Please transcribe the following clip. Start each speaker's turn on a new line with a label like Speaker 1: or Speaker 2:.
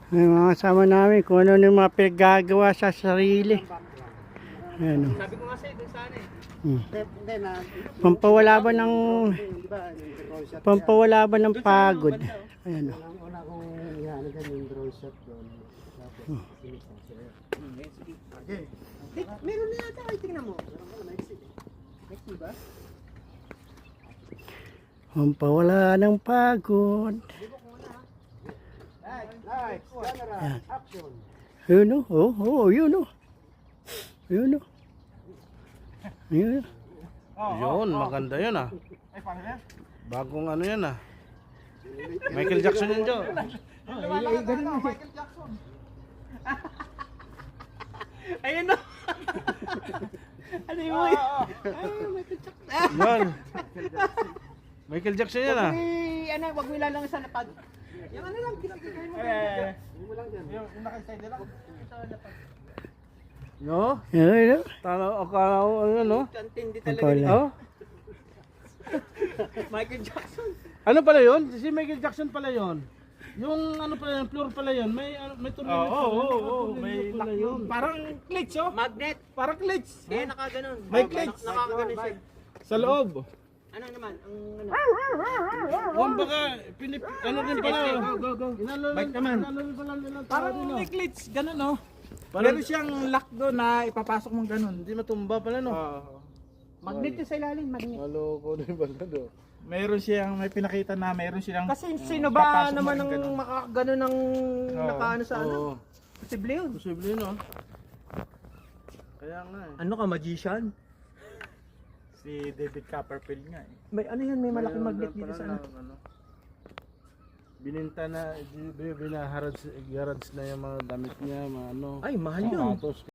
Speaker 1: May mga kasama namin kung ano yung mga pinaggagawa sa sarili. Ayan o.
Speaker 2: Sabi ko nga sa'yo, dun sana eh.
Speaker 1: Pampawala ba ng pagod? Ayan o.
Speaker 3: Una kong ihanan dyan yung drone shot doon.
Speaker 2: Meron na yata, ay tingnan mo. Next ba?
Speaker 1: Pampawala ng pagod.
Speaker 3: Lights, camera, action.
Speaker 1: Yun o. Yun o. Yun o. Yun o.
Speaker 4: Yun, maganda yun ah.
Speaker 2: Ay, paano yan?
Speaker 4: Bagong ano yan ah. Michael Jackson yun, Joe.
Speaker 2: Michael Jackson. Ayun na. Ano yung mga? Michael Jackson.
Speaker 4: Yun. Michael Jackson yan ah.
Speaker 2: Ano, wag mo ilalang sa lapad. Yung ano lang, kitikikain mo. Yung lang dyan. Yung naka-side lang. Ito lapad.
Speaker 4: No?
Speaker 1: Yun o.
Speaker 4: Akala ko ano no?
Speaker 2: Hindi talaga.
Speaker 1: Pampawala.
Speaker 4: Oh?
Speaker 2: Michael Jackson.
Speaker 4: Ano pala yun? Si Michael Jackson pala yun. Yung ano pala yun, floor pala yun. May tournament.
Speaker 2: May
Speaker 4: pala yun.
Speaker 2: Parang glitch oh. Magnet. Parang glitch. Eh, nakaganon.
Speaker 4: May glitch.
Speaker 2: Nakaganon siya.
Speaker 4: Sa loob.
Speaker 2: Ano naman? Ang ano?
Speaker 4: Kung baka, ano din pala.
Speaker 2: Go.
Speaker 4: Bike naman. Inalo rin pala nila.
Speaker 5: Parang may glitch, ganun no?
Speaker 4: Parang-
Speaker 5: Meron siyang lock doon na ipapasok mong ganun.
Speaker 4: Hindi matumba pala no.
Speaker 2: Magnet yung sa ilalim, magnet.
Speaker 4: Maloko din pala do.
Speaker 5: Meron siyang, may pinakita na meron silang
Speaker 2: Kasi sino ba
Speaker 5: papasok mo
Speaker 2: naman
Speaker 5: ng
Speaker 2: ang
Speaker 5: ganun.
Speaker 2: makakaganon ng nakaano sa ano?
Speaker 4: Oo.
Speaker 2: Posible yun.
Speaker 4: Posible yun oh. Kaya nga eh.
Speaker 2: Ano ka, magician?
Speaker 5: Si David Copperfield nga eh.
Speaker 2: May ano yan, may malaking
Speaker 4: Mayroon
Speaker 2: magnet
Speaker 4: na
Speaker 2: dito
Speaker 4: pala
Speaker 2: sa ano.
Speaker 4: na, Bininta na, binaharad na yung mga damit niya, mga ano,
Speaker 2: Ay, mahal yun.
Speaker 4: sapatos.